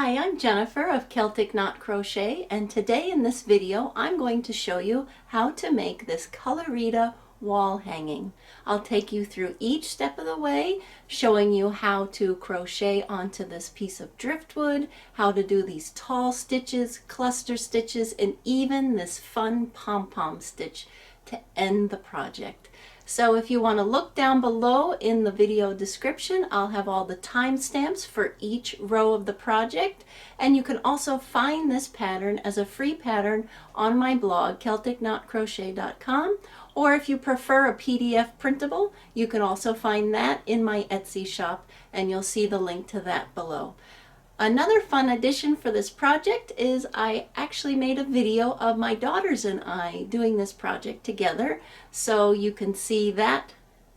Hi, I'm Jennifer of Celtic Knot Crochet, and today in this video I'm going to show you how to make this Colorida wall hanging. I'll take you through each step of the way, showing you how to crochet onto this piece of driftwood, how to do these tall stitches, cluster stitches, and even this fun pom-pom stitch to end the project. So if you want to look down below in the video description, I'll have all the timestamps for each row of the project. And you can also find this pattern as a free pattern on my blog, CelticKnotCrochet.com. Or if you prefer a PDF printable, you can also find that in my Etsy shop, and you'll see the link to that below. Another fun addition for this project is I actually made a video of my daughters and I doing this project together. So you can see that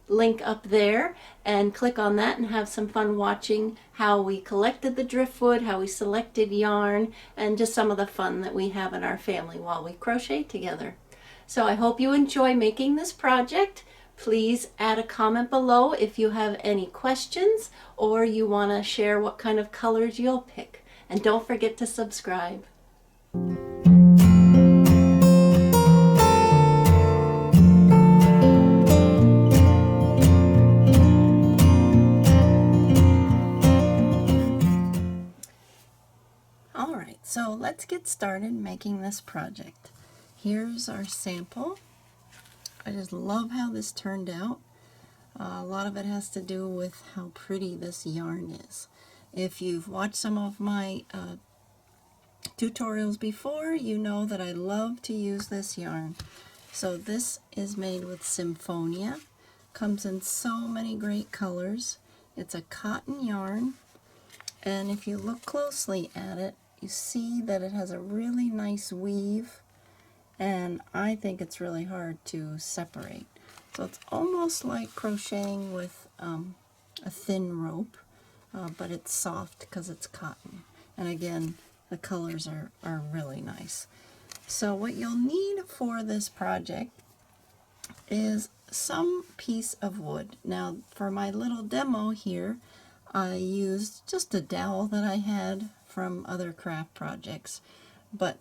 link up there and click on that and have some fun watching how we collected the driftwood, how we selected yarn, and just some of the fun that we have in our family while we crochet together. So I hope you enjoy making this project. Please add a comment below if you have any questions or you want to share what kind of colors you'll pick. And don't forget to subscribe. Alright, so let's get started making this project. Here's our sample. I just love how this turned out. A lot of it has to do with how pretty this yarn is. If you've watched some of my tutorials before, you know that I love to use this yarn. So this is made with Symphonia. Comes in so many great colors. It's a cotton yarn, and if you look closely at it, you see that it has a really nice weave, and I think it's really hard to separate. So it's almost like crocheting with a thin rope, but it's soft because it's cotton. And again, the colors are really nice. So what you'll need for this project is some piece of wood. Now for my little demo here, I used just a dowel that I had from other craft projects. But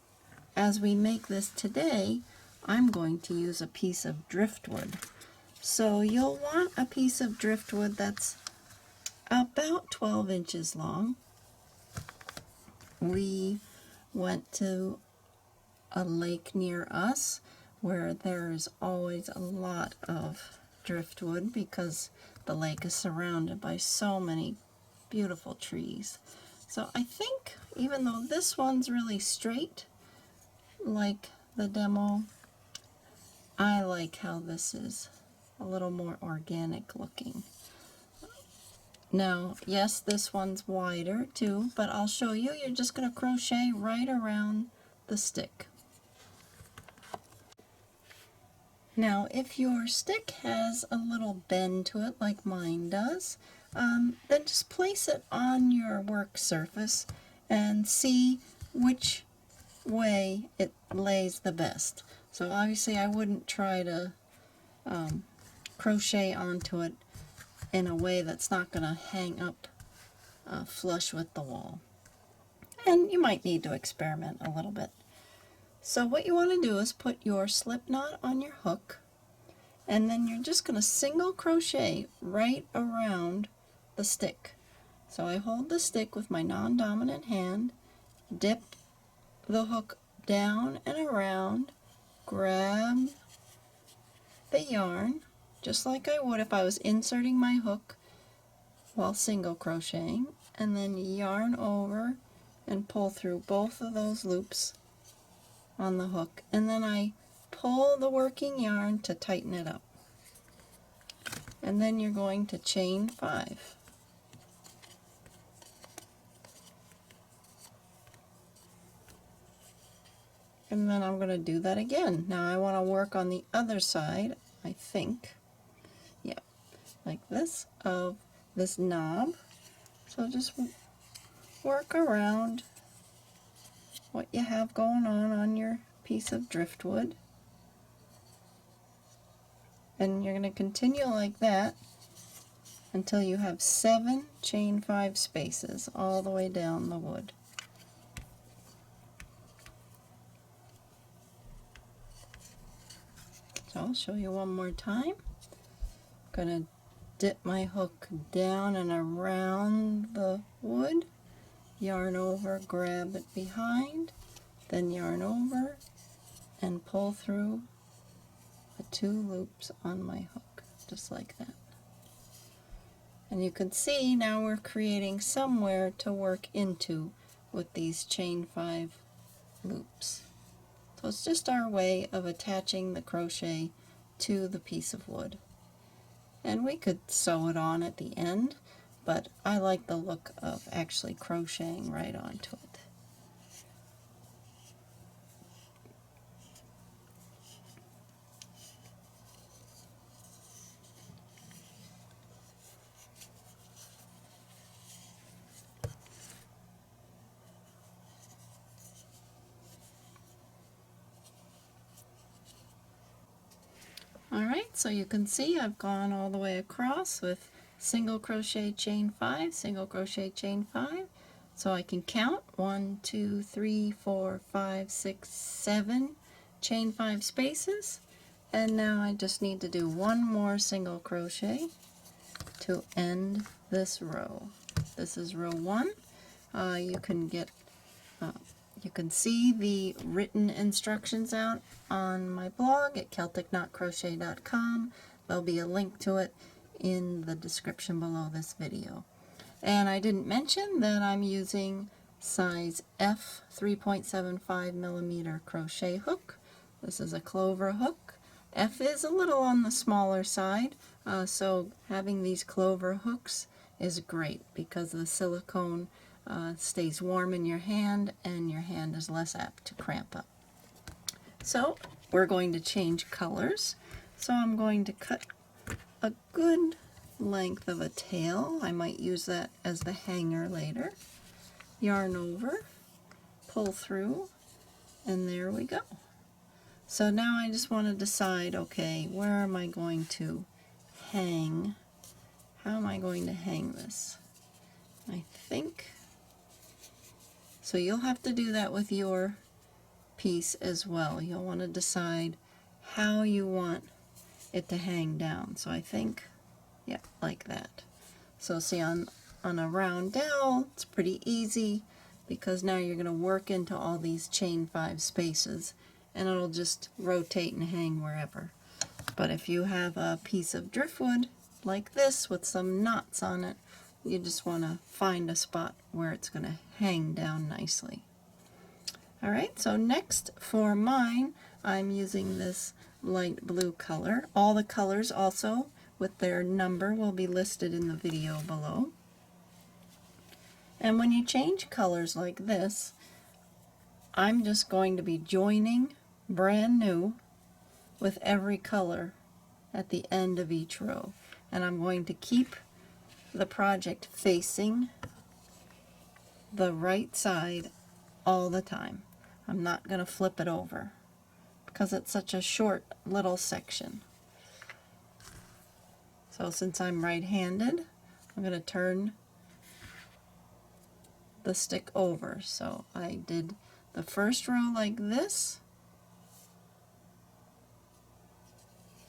as we make this today, I'm going to use a piece of driftwood. So you'll want a piece of driftwood that's about 12 inches long. We went to a lake near us where there's always a lot of driftwood because the lake is surrounded by so many beautiful trees. So I think even though this one's really straight, like the demo, I like how this is a little more organic looking. Now, yes, this one's wider too, but I'll show you. You're just going to crochet right around the stick. Now, if your stick has a little bend to it like mine does, then just place it on your work surface and see which way it lays the best. So obviously I wouldn't try to crochet onto it in a way that's not going to hang up flush with the wall. And you might need to experiment a little bit. So what you want to do is put your slip knot on your hook, and then you're just going to single crochet right around the stick. So I hold the stick with my non-dominant hand, dip the hook down and around, grab the yarn just like I would if I was inserting my hook while single crocheting, and then yarn over and pull through both of those loops on the hook, and then I pull the working yarn to tighten it up. And then you're going to chain 5. And then I'm going to do that again. Now I want to work on the other side, I think. Yeah, like this, of this knob. So just work around what you have going on your piece of driftwood. And you're going to continue like that until you have 7 chain 5 spaces all the way down the wood. So I'll show you one more time. I'm going to dip my hook down and around the wood, yarn over, grab it behind, then yarn over and pull through the 2 loops on my hook, just like that. And you can see now we're creating somewhere to work into with these chain 5 loops. So it's just our way of attaching the crochet to the piece of wood. And we could sew it on at the end, but I like the look of actually crocheting right onto it. Alright, so you can see I've gone all the way across with single crochet chain 5, single crochet chain 5. So I can count 1, 2, 3, 4, 5, 6, 7 chain 5 spaces. And now I just need to do one more single crochet to end this row. This is row 1. You can see the written instructions out on my blog at celticknotcrochet.com. There'll be a link to it in the description below this video. And I didn't mention that I'm using size F 3.75 millimeter crochet hook. This is a clover hook. F is a little on the smaller side, so having these clover hooks is great because the silicone stays warm in your hand and your hand is less apt to cramp up. So we're going to change colors. So I'm going to cut a good length of a tail. I might use that as the hanger later. Yarn over, pull through, and there we go. So now I just want to decide, okay, where am I going to hang? How am I going to hang this? I think so. You'll have to do that with your piece as well. You'll want to decide how you want it to hang down. So I think, yeah, like that. So see, on a round dowel, it's pretty easy because now you're going to work into all these chain 5 spaces and it'll just rotate and hang wherever. But if you have a piece of driftwood like this with some knots on it, you just want to find a spot where it's going to hang down nicely. Alright, so next for mine, I'm using this light blue color. All the colors also with their number will be listed in the video below. And when you change colors like this, I'm just going to be joining brand new with every color at the end of each row. And I'm going to keep the project facing the right side all the time. I'm not going to flip it over because it's such a short little section. So since I'm right-handed, I'm going to turn the stick over. So I did the first row like this,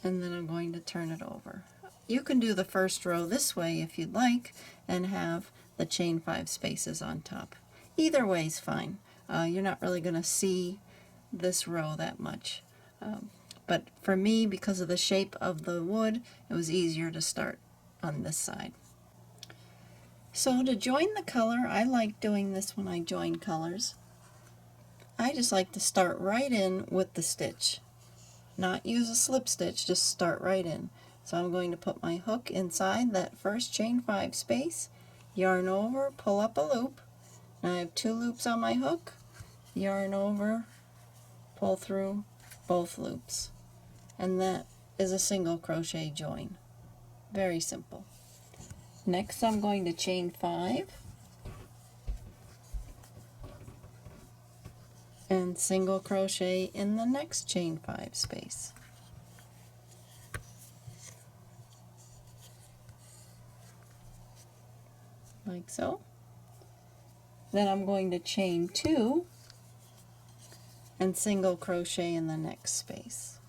and then I'm going to turn it over. You can do the first row this way if you'd like and have the chain 5 spaces on top. Either way is fine. You're not really going to see this row that much. But for me, because of the shape of the wood, it was easier to start on this side. So to join the color, I like doing this when I join colors. I just like to start right in with the stitch. Not use a slip stitch, just start right in. So I'm going to put my hook inside that first chain 5 space, yarn over, pull up a loop. Now I have 2 loops on my hook, yarn over, pull through both loops. And that is a single crochet join. Very simple. Next I'm going to chain 5 and single crochet in the next chain 5 space. Like so. Then I'm going to chain 2 and single crochet in the next space.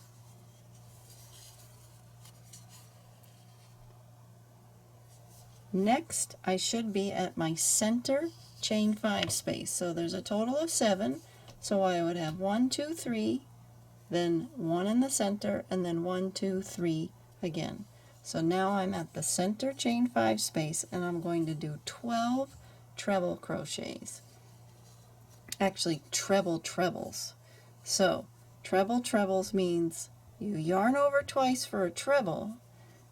Next, I should be at my center chain 5 space. So there's a total of 7. So I would have 1, 2, 3, then 1 in the center, and then 1, 2, 3 again. So now I'm at the center chain 5 space, and I'm going to do 12 treble crochets. Actually, treble trebles. So treble trebles means you yarn over twice for a treble,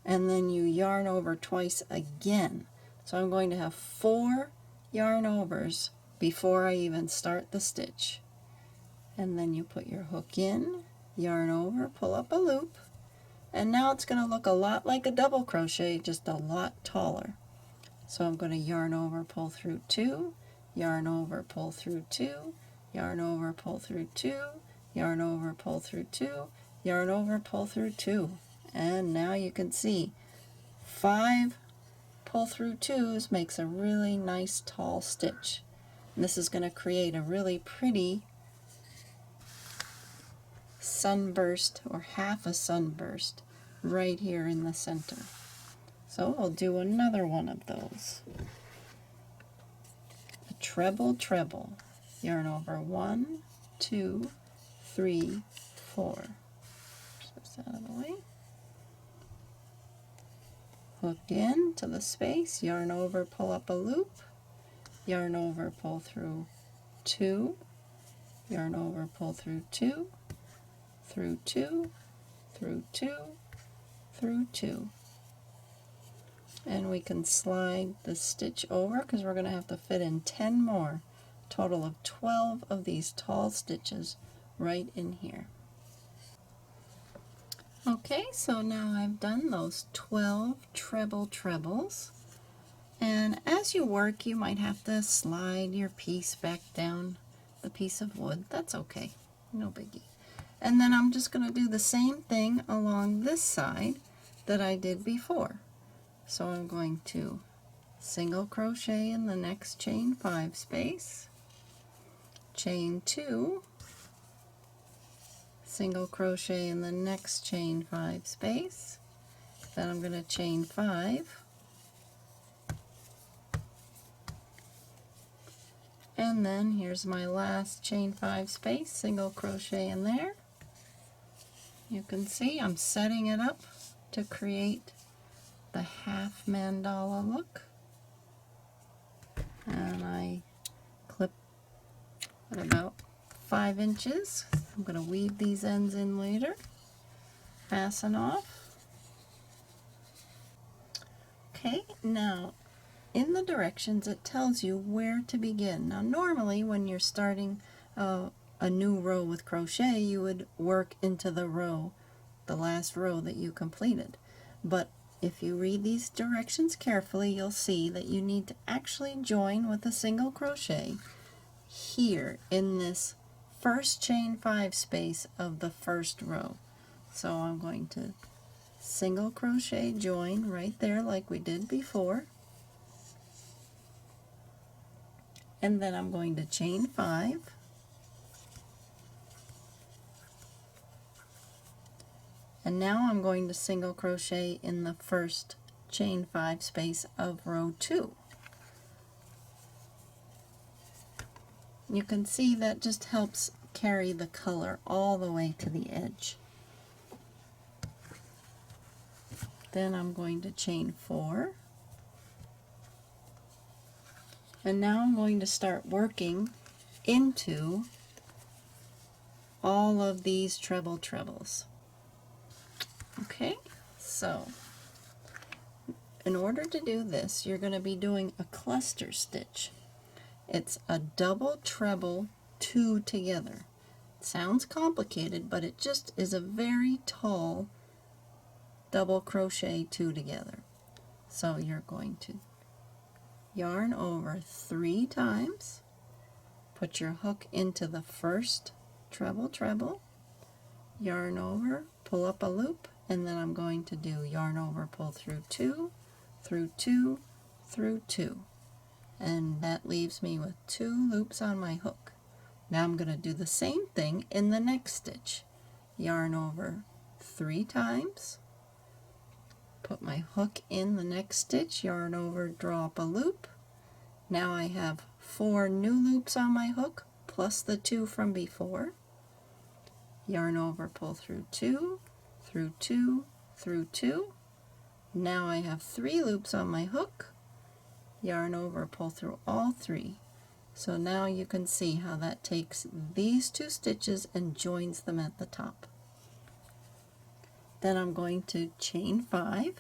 and then you yarn over twice again. So I'm going to have 4 yarn overs before I even start the stitch. And then you put your hook in, yarn over, pull up a loop, and now it's going to look a lot like a double crochet, just a lot taller. So I'm going to yarn over, pull through 2, yarn over, pull through 2, yarn over, pull through 2, yarn over, pull through 2, yarn over, pull through 2. And now you can see 5 pull through 2s makes a really nice tall stitch. And this is going to create a really pretty sunburst, or half a sunburst, right here in the center. So we'll do another one of those. A treble treble. Yarn over 1, 2, 3, 4. Push this out of the way. Hook in to the space, yarn over, pull up a loop, yarn over, pull through 2, yarn over, pull through 2, through 2, through 2, through 2. And we can slide the stitch over because we're going to have to fit in 10 more. Total of 12 of these tall stitches right in here. Okay, so now I've done those 12 treble trebles, and as you work you might have to slide your piece back down the piece of wood. That's okay, no biggie. And then I'm just going to do the same thing along this side that I did before. So I'm going to single crochet in the next chain 5 space, chain 2, single crochet in the next chain 5 space, then I'm going to chain 5, and then here's my last chain 5 space, single crochet in there. You can see I'm setting it up to create the half mandala look, and I clip at about 5 inches. I'm going to weave these ends in later, fasten off. Okay, now in the directions it tells you where to begin. Now normally when you're starting a new row with crochet, you would work into the row, the last row that you completed. But if you read these directions carefully, you'll see that you need to actually join with a single crochet here in this first chain 5 space of the first row. So I'm going to single crochet join right there like we did before, and then I'm going to chain 5, and now I'm going to single crochet in the first chain 5 space of row 2. You can see that just helps carry the color all the way to the edge. Then I'm going to chain 4, and now I'm going to start working into all of these treble trebles. Okay, so in order to do this, you're going to be doing a cluster stitch. It's a double treble 2 together. It sounds complicated, but it just is a very tall double crochet 2 together. So you're going to yarn over 3 times, put your hook into the first treble treble, yarn over, pull up a loop, and then I'm going to do yarn over, pull through 2, through 2, through 2. And that leaves me with 2 loops on my hook. Now I'm going to do the same thing in the next stitch. Yarn over 3 times, put my hook in the next stitch, yarn over, draw up a loop. Now I have 4 new loops on my hook plus the 2 from before. Yarn over, pull through 2, through 2, through 2. Now I have 3 loops on my hook. Yarn over, pull through all 3. So now you can see how that takes these 2 stitches and joins them at the top. Then I'm going to chain 5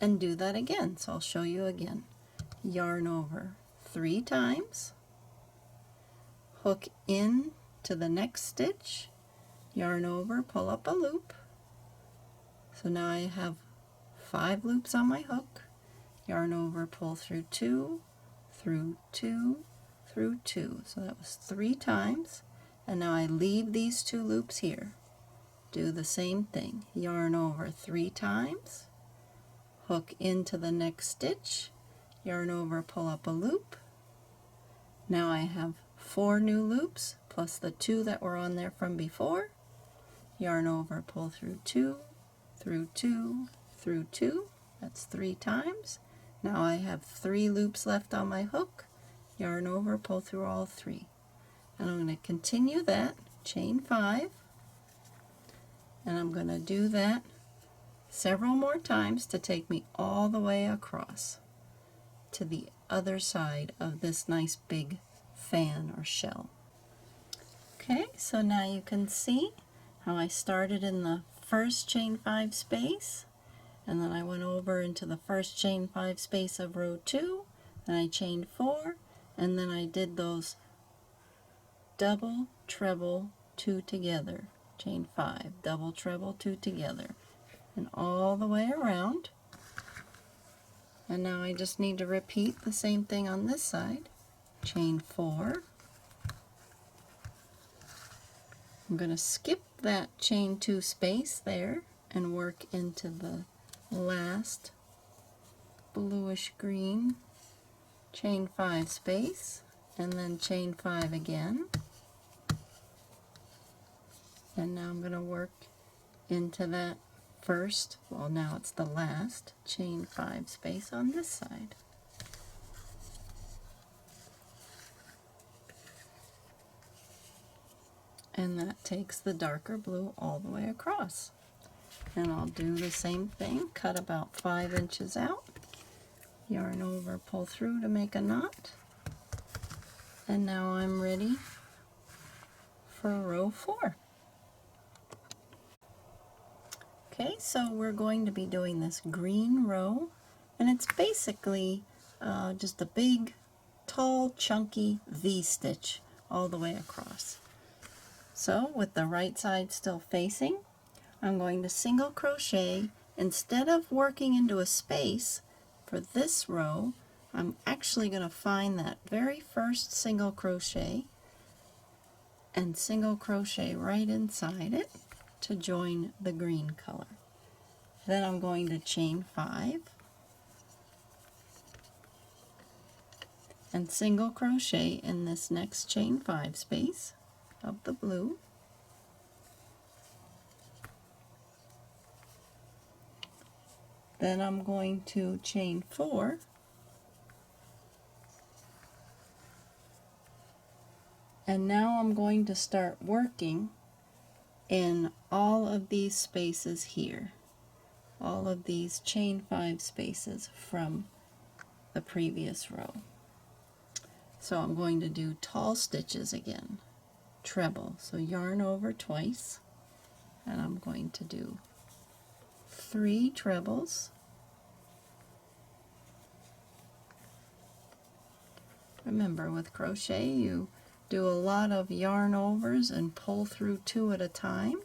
and do that again. So I'll show you again. Yarn over 3 times, hook in to the next stitch, yarn over, pull up a loop. So now I have 5 loops on my hook, yarn over, pull through 2, through 2, through 2. So that was 3 times. And now I leave these 2 loops here. Do the same thing. Yarn over 3 times, hook into the next stitch, yarn over, pull up a loop. Now I have 4 new loops plus the 2 that were on there from before. Yarn over, pull through 2, through 2, through 2. That's 3 times. Now I have 3 loops left on my hook. Yarn over, pull through all 3. And I'm going to continue that, chain 5, and I'm going to do that several more times to take me all the way across to the other side of this nice big fan or shell. Okay, so now you can see how I started in the first chain 5 space, and then I went over into the first chain 5 space of row 2, and I chained 4, and then I did those double, treble, 2 together, chain 5, double, treble, 2 together, and all the way around. And now I just need to repeat the same thing on this side. Chain 4. I'm going to skip that chain 2 space there and work into the last bluish green chain 5 space, and then chain 5 again. And now I'm going to work into that first, well now it's the last, chain 5 space on this side. And that takes the darker blue all the way across. And I'll do the same thing, cut about 5 inches out, yarn over, pull through to make a knot, and now I'm ready for row 4. Okay, so we're going to be doing this green row, and it's basically just a big, tall, chunky V-stitch all the way across. So with the right side still facing, I'm going to single crochet. Instead of working into a space for this row, I'm actually going to find that very first single crochet and single crochet right inside it to join the green color. Then I'm going to chain 5 and single crochet in this next chain 5 space of the blue. Then I'm going to chain 4 and now I'm going to start working in all of these spaces here, all of these chain 5 spaces from the previous row. So I'm going to do tall stitches again, treble, so yarn over twice, and I'm going to do 3 trebles, remember with crochet you do a lot of yarn overs and pull through 2 at a time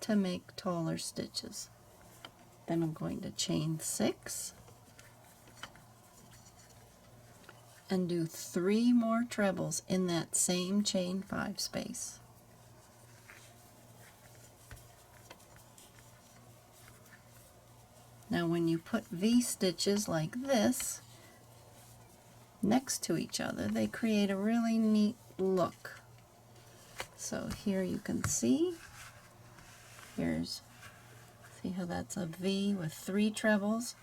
to make taller stitches. Then I'm going to chain 6 and do 3 more trebles in that same chain 5 space. Now when you put V stitches like this next to each other, they create a really neat look. So here you can see, here's See how that's a V with 3 trebles,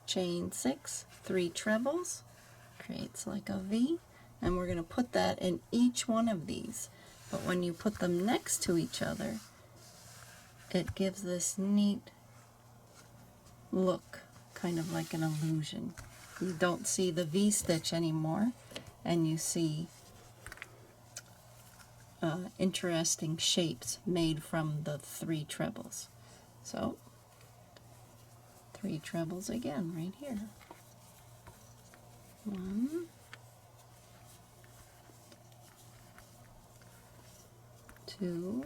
chain 6, 3 trebles, creates like a V, and we're going to put that in each one of these. But when you put them next to each other, it gives this neat look, kind of like an illusion. You don't see the V stitch anymore, and you see interesting shapes made from the 3 trebles. So 3 trebles again right here. 1, 2,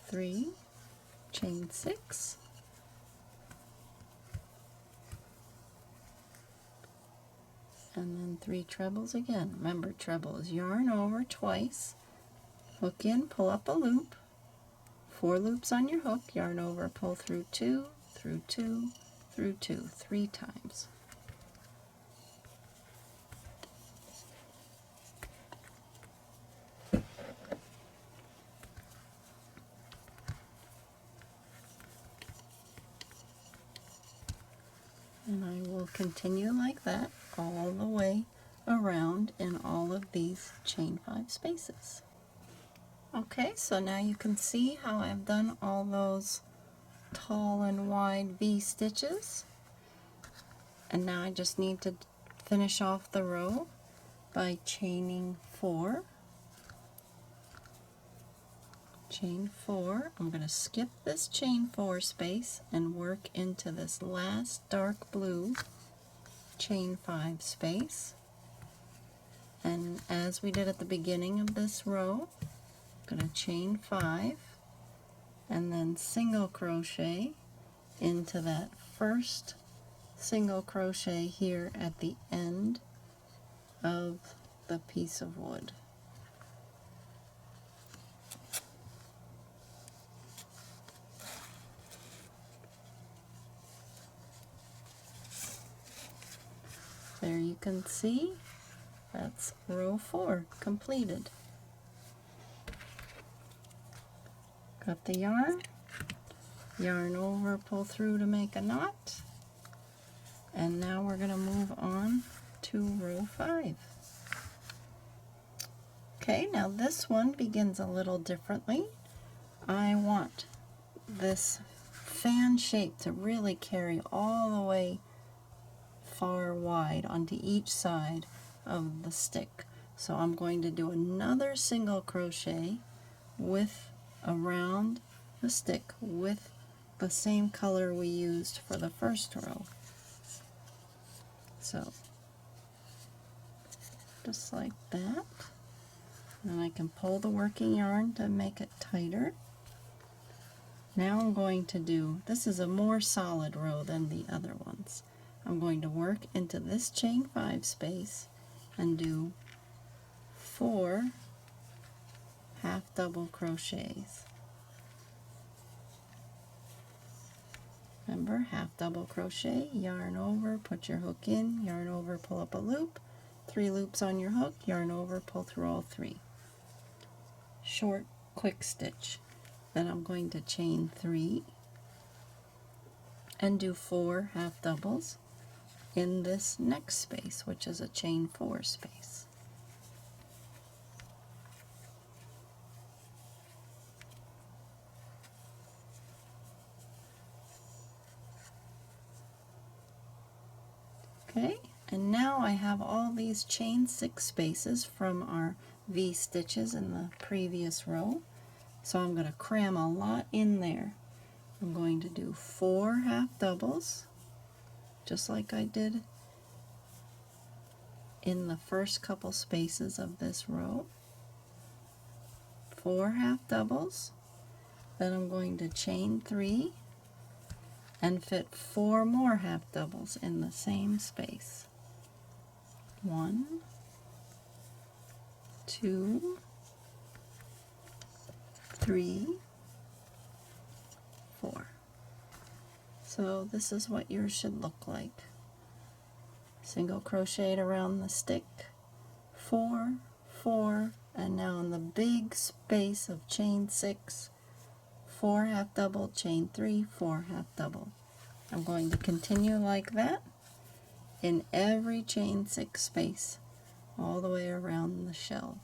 3, chain 6, and then 3 trebles again. Remember, treble is yarn over twice, hook in, pull up a loop, 4 loops on your hook, yarn over, pull through 2, through 2, through 2, 3 times. And I will continue like that all the way around in all of these chain 5 spaces. Okay, so now you can see how I've done all those tall and wide V stitches. And now I just need to finish off the row by chaining 4. Chain 4. I'm going to skip this chain 4 space and work into this last dark blue chain 5 space. And as we did at the beginning of this row, I'm going to chain 5 and then single crochet into that first single crochet here at the end of the piece of wood. There you can see, that's row 4 completed. Cut the yarn, yarn over, pull through to make a knot, and now we're going to move on to row 5. Okay, now this one begins a little differently. I want this fan shape to really carry all the way far wide onto each side of the stick. So I'm going to do another single crochet with around the stick with the same color we used for the first row. So just like that. And I can pull the working yarn to make it tighter. Now I'm going to do, this is a more solid row than the other ones. I'm going to work into this chain 5 space and do 4 half double crochets. Remember, half double crochet, yarn over, put your hook in, yarn over, pull up a loop, 3 loops on your hook, yarn over, pull through all 3. Short, quick stitch. Then I'm going to chain 3 and do 4 half doubles in this next space, which is a chain 4 space. Okay, and now I have all these chain 6 spaces from our V stitches in the previous row, so I'm going to cram a lot in there. I'm going to do 4 half doubles, just like I did in the first couple spaces of this row. 4 half doubles, then I'm going to chain 3 and fit 4 more half doubles in the same space. 1, 2, 3, 4. So this is what yours should look like. Single crocheted around the stick, 4, 4, And now in the big space of chain 6, 4 half double, chain 3, 4 half double. I'm going to continue like that in every chain 6 space all the way around the shell.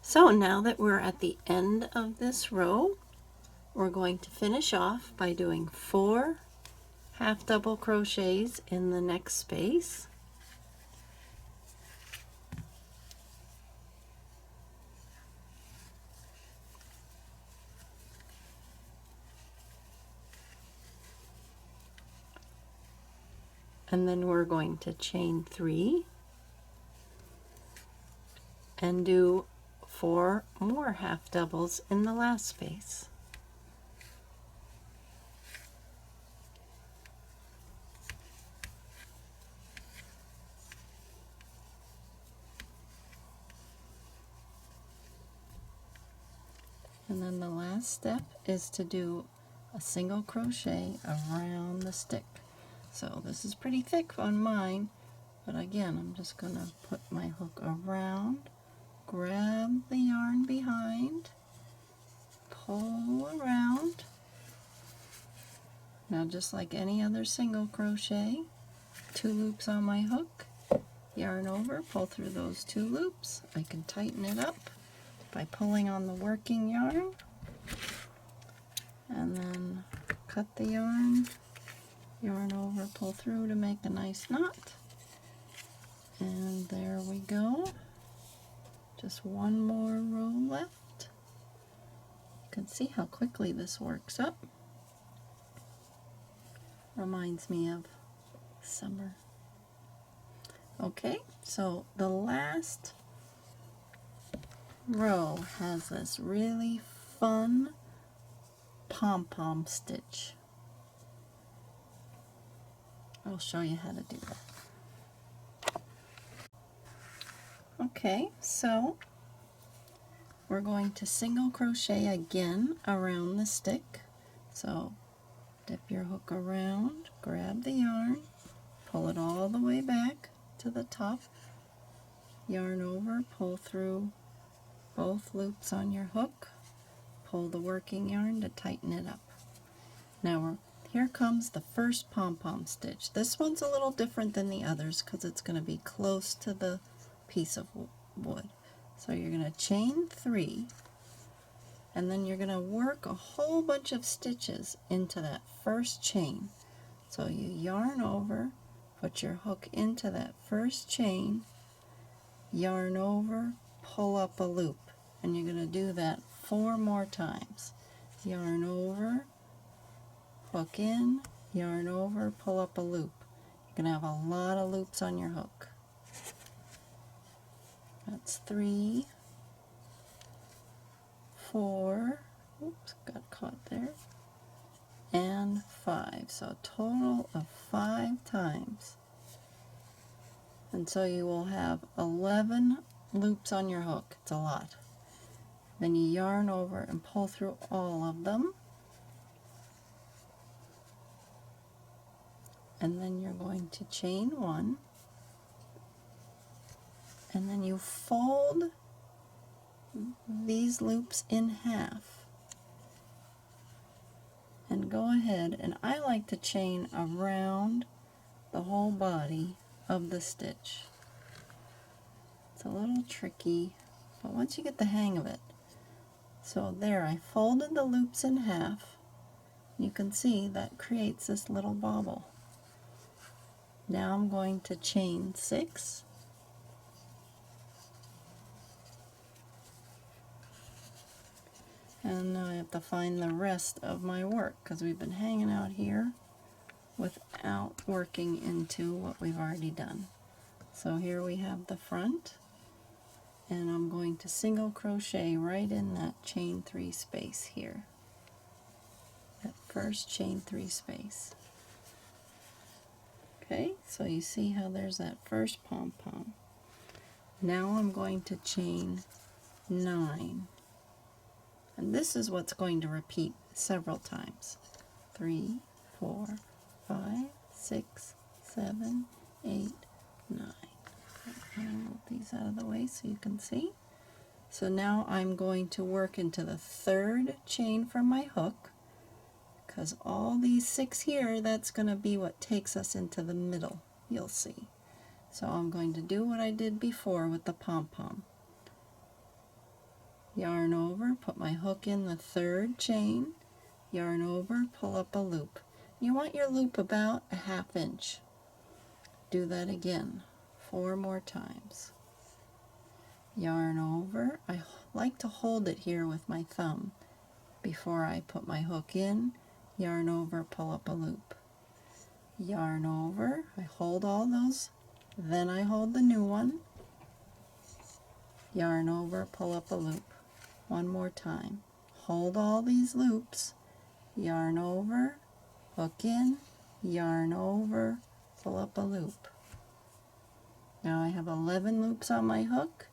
So now that we're at the end of this row, we're going to finish off by doing 4 half double crochets in the next space. And then we're going to chain 3 and do 4 more half doubles in the last space. And then the last step is to do a single crochet around the stick. So this is pretty thick on mine, but again, I'm just going to put my hook around, grab the yarn behind, pull around. Now just like any other single crochet, 2 loops on my hook, yarn over, pull through those 2 loops. I can tighten it up by pulling on the working yarn, and then cut the yarn, yarn over, pull through to make a nice knot. And there we go. Just one more row left. You can see how quickly this works up. Reminds me of summer. Okay, so the last row has this really fun pom-pom stitch. I'll show you how to do that. Okay, so we're going to single crochet again around the stick. So dip your hook around, grab the yarn, pull it all the way back to the top, yarn over, pull through both loops on your hook, pull the working yarn to tighten it up. Now here comes the first pom-pom stitch. This one's a little different than the others because it's going to be close to the piece of wood. So you're going to chain 3, and then you're going to work a whole bunch of stitches into that first chain. So you yarn over, put your hook into that first chain, yarn over, pull up a loop, and you're going to do that 4 more times. Yarn over, hook in, yarn over, pull up a loop. You're going to have a lot of loops on your hook. That's 3, 4, oops, got caught there, and 5. So a total of 5 times. And so you will have 11 loops on your hook. It's a lot. Then you yarn over and pull through all of them. And then you're going to chain 1. And then you fold these loops in half. And go ahead, and I like to chain around the whole body of the stitch. It's a little tricky, but once you get the hang of it. So there, I folded the loops in half. You can see that creates this little bobble. Now I'm going to chain 6. And now I have to find the rest of my work because we've been hanging out here without working into what we've already done. So here we have the front, and I'm going to single crochet right in that chain 3 space here, that first chain 3 space. Okay, so you see how there's that first pom-pom. Now I'm going to chain 9, and this is what's going to repeat several times. 3, 4, 5, 6, 7, 8, 9. I'm going to move these out of the way so you can see. So now I'm going to work into the 3rd chain from my hook, because all these 6 here, that's going to be what takes us into the middle, you'll see. So I'm going to do what I did before with the pom-pom. Yarn over, put my hook in the 3rd chain, yarn over, pull up a loop. You want your loop about a 1/2 inch. Do that again 4 more times. Yarn over. I like to hold it here with my thumb before I put my hook in. Yarn over, pull up a loop. Yarn over. I hold all those, then I hold the new one. Yarn over, pull up a loop. One more time. Hold all these loops. Yarn over, hook in, yarn over, pull up a loop. Now I have 11 loops on my hook.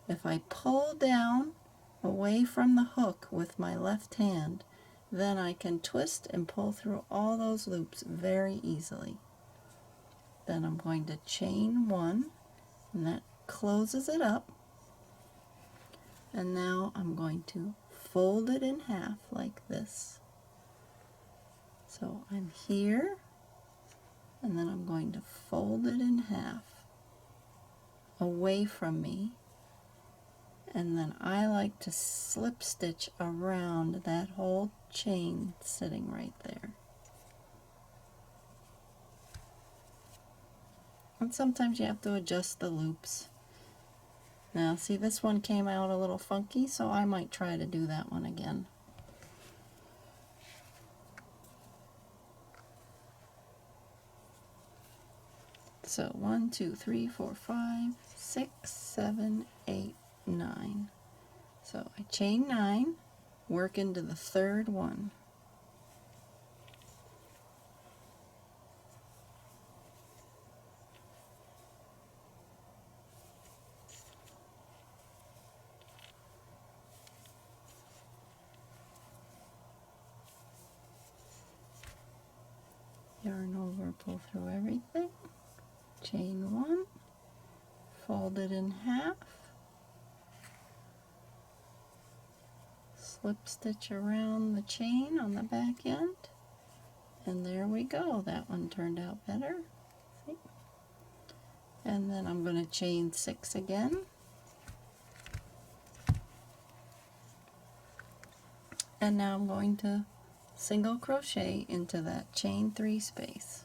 If I pull down away from the hook with my left hand, then I can twist and pull through all those loops very easily. Then I'm going to chain 1, and that closes it up. And now I'm going to fold it in half like this. So I'm here, and then I'm going to fold it in half away from me, and then I like to slip stitch around that whole chain sitting right there. And sometimes you have to adjust the loops. Now see, this one came out a little funky, so I might try to do that one again. So 1, 2, 3, 4, 5, 6, 7, 8, 9. So I chain 9, work into the 3rd one. Yarn over, pull through everything. Chain 1, fold it in half, slip stitch around the chain on the back end, and there we go. That one turned out better. See? And then I'm going to chain 6 again. And now I'm going to single crochet into that chain 3 space.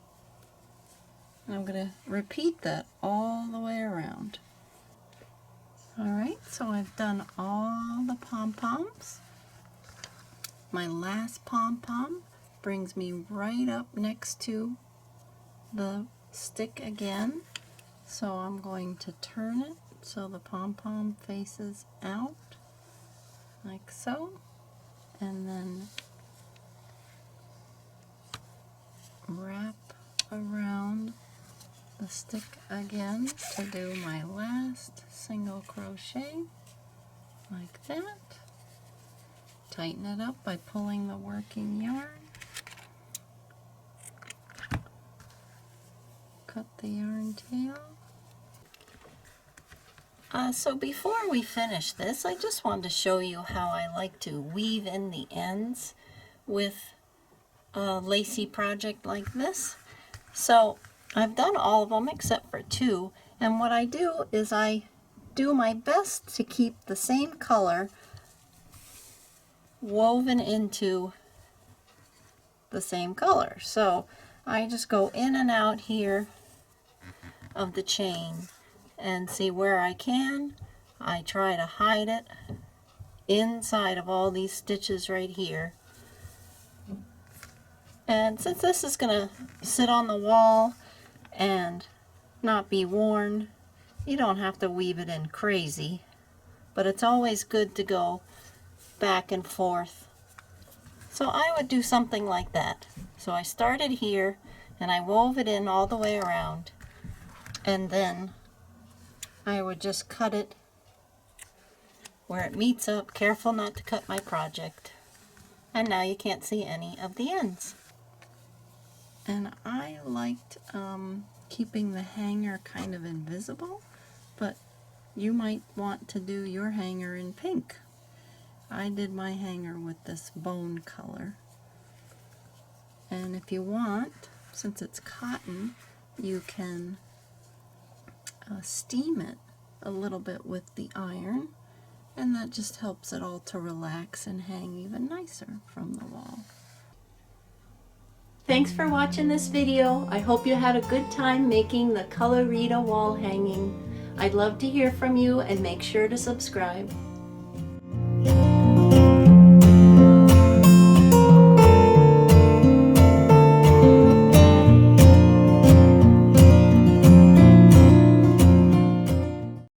And I'm going to repeat that all the way around. Alright, so I've done all the pom-poms. My last pom-pom brings me right up next to the stick again. So I'm going to turn it so the pom-pom faces out, like so. And then wrap around the stick again to do my last single crochet like that. Tighten it up by pulling the working yarn. Cut the yarn tail. So before we finish this, I just wanted to show you how I like to weave in the ends with a lacy project like this. So I've done all of them except for 2, and what I do is I do my best to keep the same color woven into the same color. So I just go in and out here of the chain, and see where I can, I try to hide it inside of all these stitches right here. And since this is going to sit on the wall and not be worn, you don't have to weave it in crazy. but it's always good to go back and forth. So I would do something like that. So I started here and I wove it in all the way around, and then I would just cut it where it meets up. Careful not to cut my project. And now you can't see any of the ends. And I liked keeping the hanger kind of invisible, but you might want to do your hanger in pink. I did my hanger with this bone color. And if you want, since it's cotton, you can steam it a little bit with the iron, and that just helps it all to relax and hang even nicer from the wall. Thanks for watching this video. I hope you had a good time making the Colorida wall hanging. I'd love to hear from you, and make sure to subscribe.